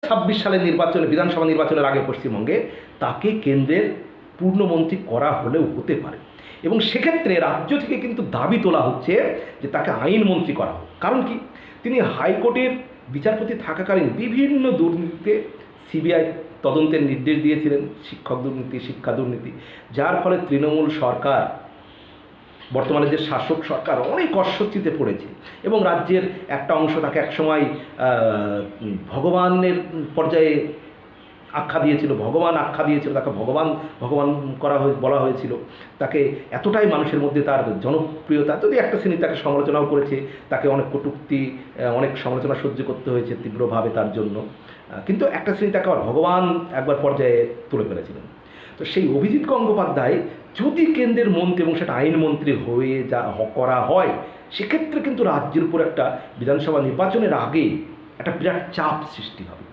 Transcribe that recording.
26 সালের নির্বাচনে, বিধানসভা নির্বাচনের আগে পশ্চিমবঙ্গে তাকে কেন্দ্রের পূর্ণমন্ত্রী করা হলেও হতে পারে। এবং সেক্ষেত্রে রাজ্য থেকে কিন্তু দাবি তোলা হচ্ছে যে তাকে আইনমন্ত্রী করা হোক। কারণ কি, তিনি হাইকোর্টের বিচারপতি থাকাকালীন বিভিন্ন দুর্নীতিতে সিবিআই তদন্তের নির্দেশ দিয়েছিলেন, শিক্ষক দুর্নীতি, শিক্ষা দুর্নীতি, যার ফলে তৃণমূল সরকার, বর্তমানে যে শাসক সরকার, অনেক অস্বস্তিতে পড়েছে এবং রাজ্যের একটা অংশ তাকে একসময় ভগবানের পর্যায়ে আখ্যা দিয়েছিল, তাকে ভগবান ভগবান বলা হয়েছিল। তাকে এতটাই মানুষের মধ্যে তার জনপ্রিয়তা, যদি একটা শ্রেণী তাকে সমালোচনাও করেছে, তাকে অনেক কটূক্তি, অনেক সমালোচনা সহ্য করতে হয়েছে তীব্রভাবে তার জন্য, কিন্তু একটা শ্রেণী তাকে আবার ভগবান একবার পর্যায়ে তুলে ফেলেছিলেন। তো সেই অভিজিৎ গঙ্গোপাধ্যায় যদি কেন্দ্রের মন্ত্রী এবং সেটা আইনমন্ত্রী হয়ে করা হয়, সেক্ষেত্রে কিন্তু রাজ্যের উপর একটা বিধানসভা নির্বাচনের আগে একটা বিরাট চাপ সৃষ্টি হবে।